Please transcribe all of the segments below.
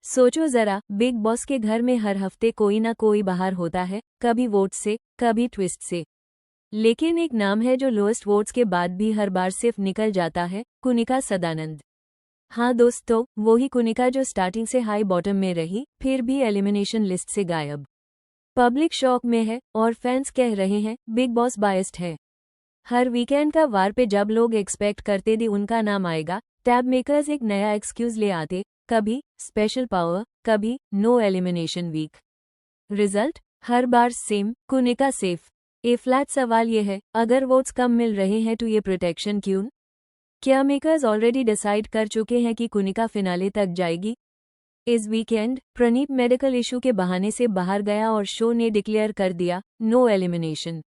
सोचो जरा, big boss के घर में हर हफ्ते कोई ना कोई बाहर होता है, कभी वोट से, कभी ट्विस्ट से। लेकिन एक नाम है जो लोएस्ट वोट्स के बाद भी हर बार सिर्फ निकल जाता है, कुनिका सदानंद। हाँ दोस्तों, वो ही कुनिका जो स्टार्टिंग से हाई बॉटम में रही, फिर भी एलिमिनेशन लिस्ट से गायब। पब्लिक शॉक में है और फैंस कह रहे हैं बिग बॉस बायस्ड है। हर वीकेंड का वार पे जब लोग एक्सपेक्ट करते थे उनका नाम आएगा, टैब मेकर्स एक नया एक्सक्यूज ले आते, कभी स्पेशल पावर, कभी नो एलिमिनेशन वीक। रिजल्ट हर बार सेम, कुनिका सेफ। ए फ्लैट सवाल ये है, अगर वोट्स कम मिल रहे हैं तो ये प्रोटेक्शन क्यों? क्या मेकर्स ऑलरेडी डिसाइड कर चुके हैं कि कुनिका फिनाले तक जाएगी? इस वीकेंड प्रणीत मेडिकल इशू के बहाने से बाहर गया और शो ने डिक्लेयर कर दिया नो एलिमिनेशन।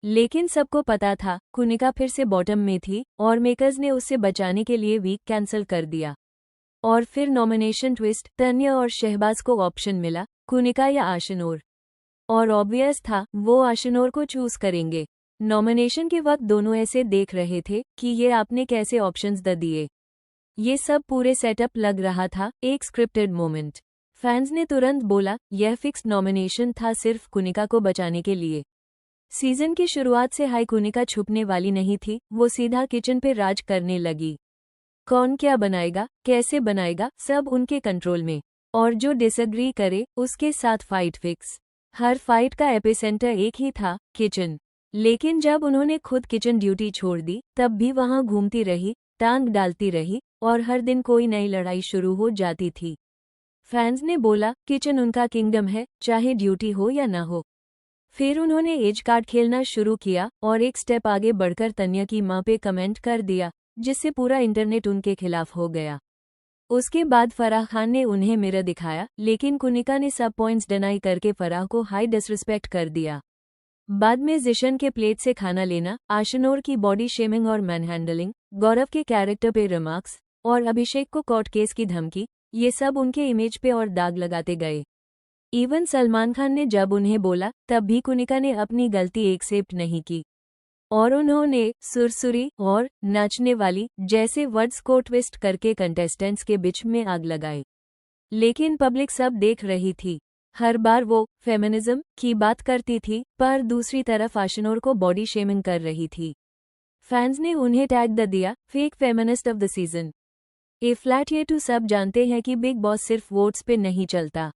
लेकिन सबको पता था कुनिका फिर से बॉटम में थी और मेकर्स ने उससे बचाने के लिए वीक कैंसिल कर दिया। और फिर नॉमिनेशन ट्विस्ट, तन्या और शहबाज को ऑप्शन मिला, कुनिका या आशनोर। और ऑब्वियस था वो आशनोर को चूज करेंगे। नॉमिनेशन के वक्त दोनों ऐसे देख रहे थे कि ये आपने कैसे ऑप्शंस द दिए। ये सब पूरे सेटअप लग रहा था, एक स्क्रिप्टेड मोमेंट। फैंस ने तुरंत बोला यह फिक्स्ड नॉमिनेशन था सिर्फ कुनिका को बचाने के लिए। सीजन की शुरुआत से हाई कुनिका छुपने वाली नहीं थी, वो सीधा किचन पे राज करने लगी। कौन क्या बनाएगा, कैसे बनाएगा, सब उनके कंट्रोल में। और जो डिसएग्री करे उसके साथ फाइट फिक्स। हर फाइट का एपिसेंटर एक ही था, किचन। लेकिन जब उन्होंने खुद किचन ड्यूटी छोड़ दी, तब भी वहां घूमती रही, टांग डालती रही और हर दिन कोई नई लड़ाई शुरू हो जाती थी। फैंस ने बोला किचन उनका किंगडम है, चाहे ड्यूटी हो या ना हो। फिर उन्होंने एज कार्ड खेलना शुरू किया और एक स्टेप आगे बढ़कर तन्या की मां पे कमेंट कर दिया, जिससे पूरा इंटरनेट उनके खिलाफ हो गया। उसके बाद फराह खान ने उन्हें मिरर दिखाया, लेकिन कुनिका ने सब पॉइंट्स डिनाई करके फराह को हाई डिसरिस्पेक्ट कर दिया। बाद में जिशन के प्लेट से खाना लेना, आशनोर की बॉडी शेमिंग और मैनहैंडलिंग, गौरव के कैरेक्टर पे रिमार्क्स और अभिषेक को कोर्ट केस की धमकी, ये सब उनके इमेज पे और दाग लगाते गए। इवन सलमान खान ने जब उन्हें बोला, तब भी कुनिका ने अपनी गलती एक्सेप्ट नहीं की और उन्होंने सुरसुरी और नाचने वाली जैसे वर्ड्स को ट्विस्ट करके कंटेस्टेंट्स के बीच में आग लगाई। लेकिन पब्लिक सब देख रही थी। हर बार वो फेमिनिज्म की बात करती थी, पर दूसरी तरफ आशनोर को बॉडी शेमिंग कर रही थी। फैंस ने उन्हें टैग द दिया fake feminist of the season. A flat ये टू सब जानते हैं कि बिग बॉस सिर्फ वोट्स पे नहीं चलता,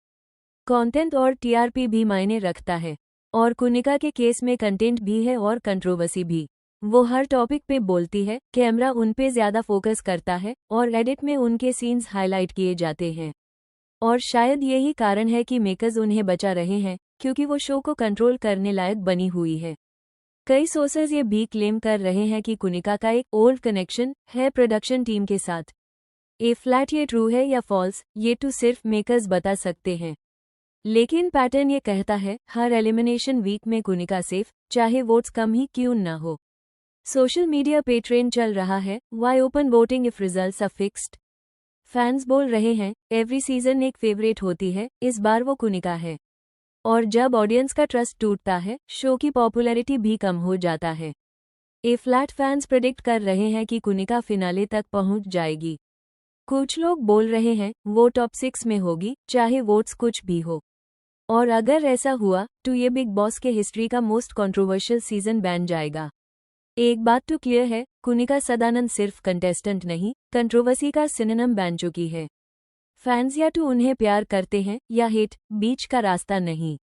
कंटेंट और टीआरपी भी मायने रखता है। और कुनिका के केस में कंटेंट भी है और कंट्रोवर्सी भी। वो हर टॉपिक पे बोलती है, कैमरा उन पे ज्यादा फोकस करता है और एडिट में उनके सीन्स हाईलाइट किए जाते हैं। और शायद यही कारण है कि मेकर्स उन्हें बचा रहे हैं, क्योंकि वो शो को कंट्रोल करने लायक बनी हुई है। कई सोर्सेज ये भी क्लेम कर रहे हैं कि कुनिका का एक ओल्ड कनेक्शन है प्रोडक्शन टीम के साथ। ए फ्लैट ये ट्रू है या फॉल्स, ये तो सिर्फ मेकर्स बता सकते हैं। लेकिन पैटर्न ये कहता है हर एलिमिनेशन वीक में कुनिका सेफ, चाहे वोट्स कम ही क्यों न हो। सोशल मीडिया पे ट्रेंड चल रहा है, why open voting if results are fixed. Fans बोल रहे हैं एवरी सीजन एक फेवरेट होती है, इस बार वो कुनिका है। और जब ऑडियंस का ट्रस्ट टूटता है, शो की पॉपुलैरिटी भी कम हो जाता है। ए फ्लैट फैंस प्रेडिक्ट कर रहे हैं कि कुनिका फिनाले तक पहुंच जाएगी। कुछ लोग बोल रहे हैं वो टॉप 6 में होगी, चाहे वोट्स कुछ भी हो। और अगर ऐसा हुआ तो ये बिग बॉस के हिस्ट्री का मोस्ट कंट्रोवर्शियल सीजन बन जाएगा। एक बात तो क्लियर है, कुनिका सदानंद सिर्फ कंटेस्टेंट नहीं, कंट्रोवर्सी का सिनोनिम बन चुकी है। फैंस या तो उन्हें प्यार करते हैं या हेट, बीच का रास्ता नहीं।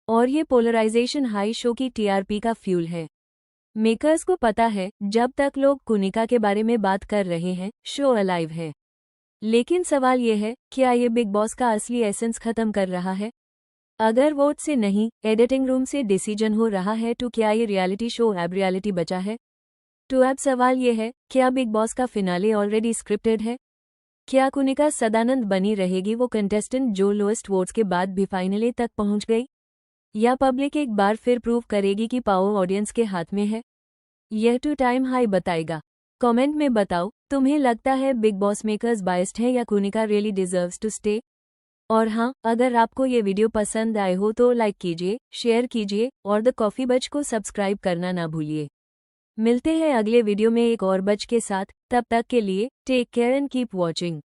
और ये पोलराइजेशन हाई शो की टीआरपी का फ्यूल है। मेकर्स को पता है जब तक लोग कुनिका के बारे में बात कर रहे हैं, शो अलाइव है। लेकिन सवाल ये है, क्या ये बिग बॉस का असली एसेंस खत्म कर रहा है? अगर वोट से नहीं, एडिटिंग रूम से डिसीजन हो रहा है तो क्या ये रियलिटी शो अब रियलिटी बचा है? तो अब सवाल ये है, क्या बिग बॉस का फिनाले ऑलरेडी स्क्रिप्टेड है? क्या कुनिका सदानंद बनी रहेगी वो कंटेस्टेंट जो लोएस्ट वोट्स के बाद भी फाइनले तक पहुंच गई? या पब्लिक एक बार फिर प्रूव करेगी कि पावर ऑडियंस के हाथ में है? यह तो टाइम हाई बताएगा। कमेंट में बताओ, तुम्हें लगता है बिग बॉस मेकर्स बायस्ड है या Kunika really deserves to stay? और हाँ, अगर आपको ये वीडियो पसंद आए हो तो लाइक कीजिए, शेयर कीजिए और द कॉफी बच को सब्सक्राइब करना ना भूलिए। मिलते हैं अगले वीडियो में एक और बच के साथ, तब तक के लिए take care and keep watching.